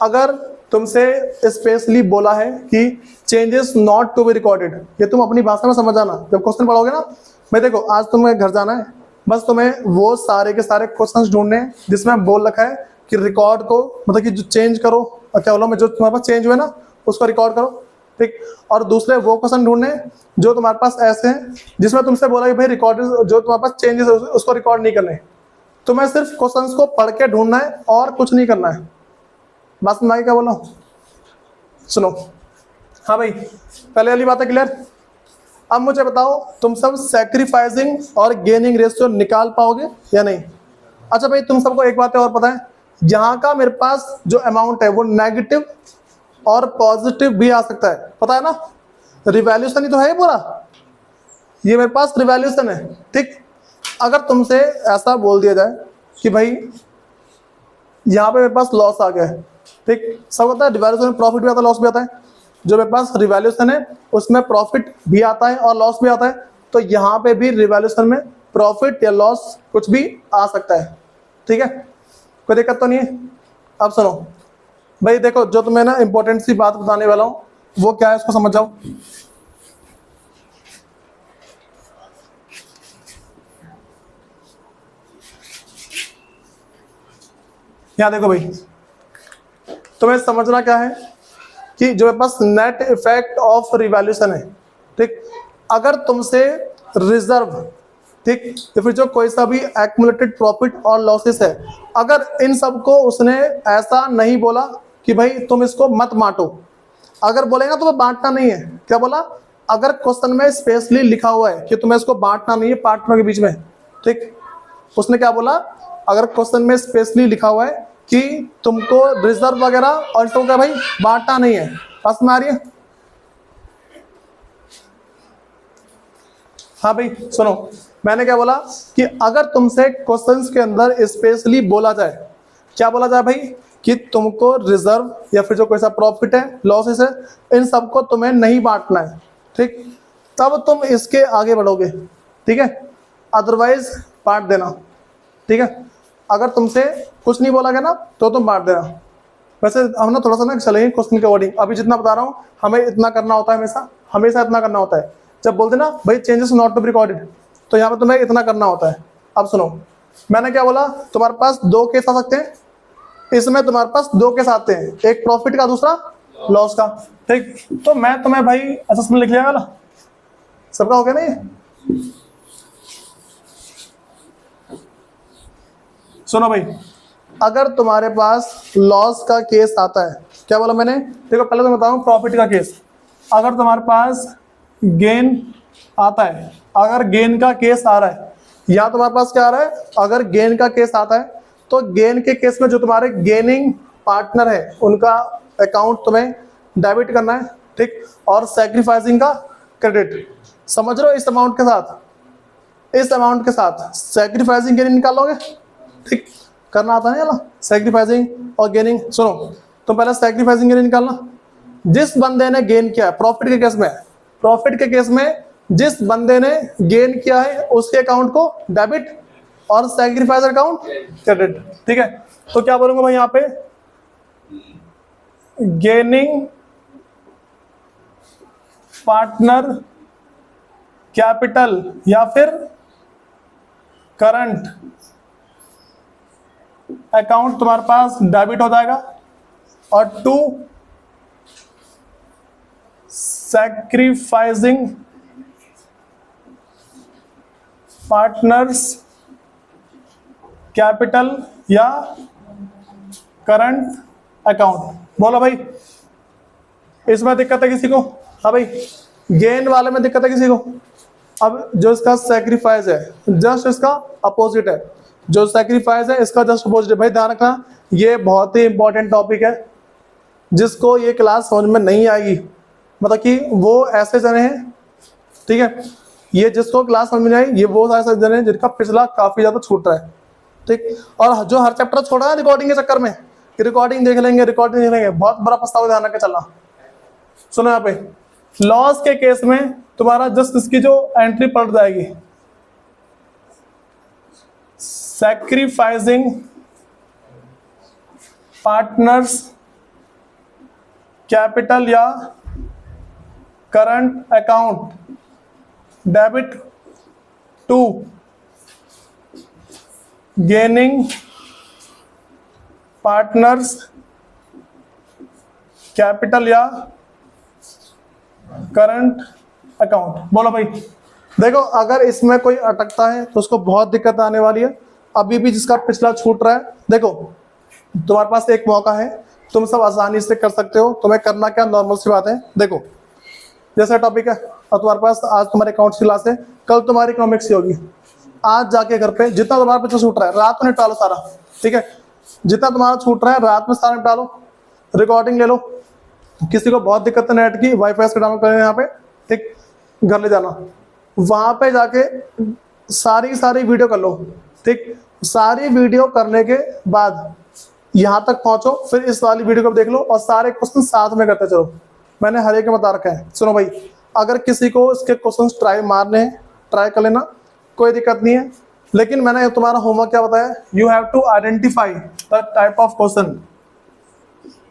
अगर तुमसे स्पेशली बोला है कि changes not to be recorded, ये तुम अपनी भाषा में समझ जाना। जब क्वेश्चन पढ़ोगे ना, मैं देखो आज तुम्हें घर जाना है, बस तुम्हें वो सारे के सारे क्वेश्चंस ढूंढने हैं जिसमें बोल रखा है कि रिकॉर्ड को मतलब कि जो चेंज करो, क्या बोला मैं, जो तुम्हारे पास चेंज हुए ना उसको रिकॉर्ड करो, ठीक। और दूसरे वो क्वेश्चन ढूंढने जो तुम्हारे पास ऐसे हैं जिसमें तुमसे बोला कि भाई रिकॉर्ड जो तुम्हारे पास चेंजेस है उसको रिकॉर्ड नहीं करने, तुम्हें सिर्फ क्वेश्चंस को पढ़ के ढूंढना है और कुछ नहीं करना है। बस मैं क्या बोला सुनो। हाँ भाई पहले वाली बात है क्लियर? अब मुझे बताओ तुम सब सैक्रिफाइसिंग और गेनिंग रेशियो निकाल पाओगे या नहीं? अच्छा भाई तुम सबको एक बात और पता है, यहाँ का मेरे पास जो अमाउंट है वो नेगेटिव और पॉजिटिव भी आ सकता है, पता है ना, रिवैल्यूएशन ही तो है पूरा, ये मेरे पास रिवैल्यूएशन है, ठीक। अगर तुमसे ऐसा बोल दिया जाए कि भाई यहाँ पे मेरे पास लॉस आ गया है, ठीक, सब होता है डिवैल्यूएशन में प्रॉफिट भी आता है लॉस भी आता है, जो मेरे पास रिवैल्यूएशन है उसमें प्रॉफिट भी आता है और लॉस भी आता है, तो यहाँ पे भी रिवैल्यूएशन में प्रॉफिट या लॉस कुछ भी आ सकता है, ठीक है, कोई दिक्कत तो नहीं है। अब सुनो भाई, देखो जो तुम्हें ना इंपॉर्टेंट सी बात बताने वाला हूँ वो क्या है इसको समझ जाओ। यहाँ देखो भाई, तुम्हें समझना क्या है कि जो मेरे पास नेट इफेक्ट ऑफ रिवैल्यूएशन है, ठीक, अगर तुमसे रिजर्व, ठीक, या फिर जो कोई सा भी एक्युमुलेटेड प्रॉफिट और लॉसेस है, अगर इन सबको उसने ऐसा नहीं बोला कि भाई तुम इसको मत बांटो, अगर बोलेगा तो वो बांटना नहीं है, क्या बोला, अगर क्वेश्चन में स्पेशली लिखा हुआ है कि तुम्हें इसको बांटना नहीं है पार्टनर के बीच में, ठीक, उसने क्या बोला, अगर क्वेश्चन में स्पेशली लिखा हुआ है कि तुमको रिजर्व वगैरह और इसको क्या भाई बांटना नहीं है, पास में आ रही है। हाँ भाई सुनो, मैंने क्या बोला कि अगर तुमसे क्वेश्चंस के अंदर स्पेशली बोला जाए, क्या बोला जाए भाई, कि तुमको रिजर्व या फिर जो कोई सा प्रॉफिट है लॉसेस है इन सबको तुम्हें नहीं बांटना है, ठीक, तब तुम इसके आगे बढ़ोगे, ठीक है, अदरवाइज बांट देना, ठीक है, अगर तुमसे कुछ नहीं बोला गया ना तो तुम बांट देना। वैसे हम ना थोड़ा सा ना चलेंगे क्वेश्चन के अकॉर्डिंग, अभी जितना बता रहा हूँ हमें इतना करना होता है, हमेशा हमेशा इतना करना होता है, जब बोलते ना भाई changes not to be recorded तो यहाँ पे तुम्हें इतना करना होता है। अब सुनो, मैंने क्या बोला, तुम्हारे पास दो केस आ सकते हैं, इसमें तुम्हारे पास दो केस आते हैं, एक प्रॉफिट का दूसरा लॉस का, ठीक, तो मैं तुम्हें भाई असेसमेंट लिख लिया ना, सबका हो गया ना ये। सुनो भाई, अगर तुम्हारे पास लॉस का केस आता है, क्या बोला मैंने, देखो पहले तो बताऊं प्रॉफिट का केस, अगर तुम्हारे पास गेन आता है, अगर गेन का केस आ रहा है, या तुम्हारे पास क्या आ रहा है, अगर गेन का केस आता है, तो गेन के केस में जो तुम्हारे गेनिंग पार्टनर है उनका अकाउंट तुम्हें डेबिट करना है, ठीक, और सैक्रिफाइसिंग का क्रेडिट, समझ रहे हो, इस अमाउंट के साथ, इस अमाउंट के साथ सैक्रिफाइसिंग गेनिंग निकालोगे, ठीक, करना आता है ना सैक्रिफाइसिंग और गेनिंग। सुनो, तो पहले सैक्रिफाइसिंग गेनिंग निकालना, जिस बंदे ने गेन किया है प्रॉफिट के केस में, प्रॉफिट के केस में जिस बंदे ने गेन किया है उसके अकाउंट को डेबिट और सैक्रिफाइस अकाउंट क्रेडिट, ठीक है, तो क्या बोलूंगा भाई यहाँ पे, गेनिंग पार्टनर कैपिटल या फिर करंट अकाउंट तुम्हारे पास डेबिट हो जाएगा, और टू सैक्रिफाइसिंग पार्टनर्स कैपिटल या करंट अकाउंट। बोलो भाई, इसमें दिक्कत है किसी को? हाँ भाई, गेन वाले में दिक्कत है किसी को? अब जो इसका सैक्रिफाइस है जस्ट इसका अपोजिट है, जो सैक्रिफाइस है इसका जस्ट अपोजिट है। भाई ध्यान रखना, ये बहुत ही इंपॉर्टेंट टॉपिक है, जिसको ये क्लास समझ में नहीं आएगी, मतलब कि वो ऐसे जने हैं, ठीक है, ये जिसको क्लास समझ में नहीं आई ये वो ऐसे जने हैं जिनका पिछला काफी ज्यादा छूट रहा है, ठीक, और जो हर चैप्टर छोड़ा है रिकॉर्डिंग के चक्कर में, रिकॉर्डिंग देख लेंगे, रिकॉर्डिंग देख लेंगे, बहुत बड़ा पछतावा, ध्यान रख के चलना। सुनो यहाँ पे, लॉस के केस में तुम्हारा जस्ट इसकी जो एंट्री पलट जाएगी, सैक्रिफाइसिंग पार्टनर्स कैपिटल या current account debit to gaining partners capital या करंट अकाउंट। बोलो भाई, देखो अगर इसमें कोई अटकता है तो उसको बहुत दिक्कत आने वाली है। अभी भी जिसका पिछला छूट रहा है, देखो तुम्हारे पास एक मौका है, तुम सब आसानी से कर सकते हो, तुम्हें करना क्या नॉर्मल सी बात है। देखो जैसा टॉपिक है, और तुम्हारे पास आज तुम्हारे अकाउंट्स की क्लास है, कल तुम्हारी इकोनॉमिक्स की होगी, आज जाके घर पे जितना तुम्हारा पिछला छूट रहा है रात में निपटालो सारा, ठीक है, जितना तुम्हारा छूट रहा है रात में सारा निपटालो, रिकॉर्डिंग ले लो, किसी को बहुत दिक्कत है नेट की, वाईफाई से डाउनलोड करें यहाँ पे, ठीक, घर ले जाना, वहां पे जाके सारी की सारी वीडियो कर लो, ठीक। सारी वीडियो करने के बाद यहाँ तक पहुंचो, फिर इस वाली वीडियो को देख लो और सारे क्वेश्चन साथ में करते चलो। मैंने हर एक में बता रखा है। सुनो भाई, अगर किसी को इसके क्वेश्चंस ट्राई मारने हैं, ट्राई कर लेना, कोई दिक्कत नहीं है। लेकिन मैंने तुम्हारा होमवर्क क्या बताया, you have to identify the type of question.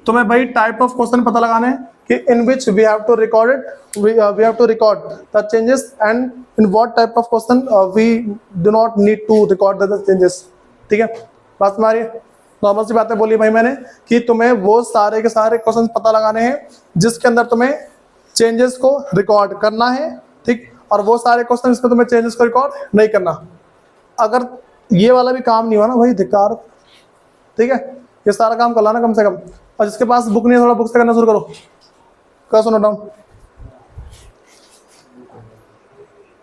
तुम्हें भाई टाइप ऑफ क्वेश्चन पता लगाना है कि in which we have to record it, we have to record the changes, and in what type of question we do not need to record the changes. ठीक है, बात तुम्हारी नॉर्मल सी बातें बोली भाई मैंने कि तुम्हें वो सारे के सारे क्वेश्चन पता लगाने हैं जिसके अंदर तुम्हें चेंजेस को रिकॉर्ड करना है, ठीक। और वो सारे क्वेश्चन इसमें तुम्हें चेंजेस को रिकॉर्ड नहीं करना। अगर ये वाला भी काम नहीं हुआ ना भाई, धिक्कार, ठीक है। ये सारा काम कर लाना कम से कम। और जिसके पास बुक नहीं है, थोड़ा बुक से करना शुरू करो। क्या सुनो डाउन।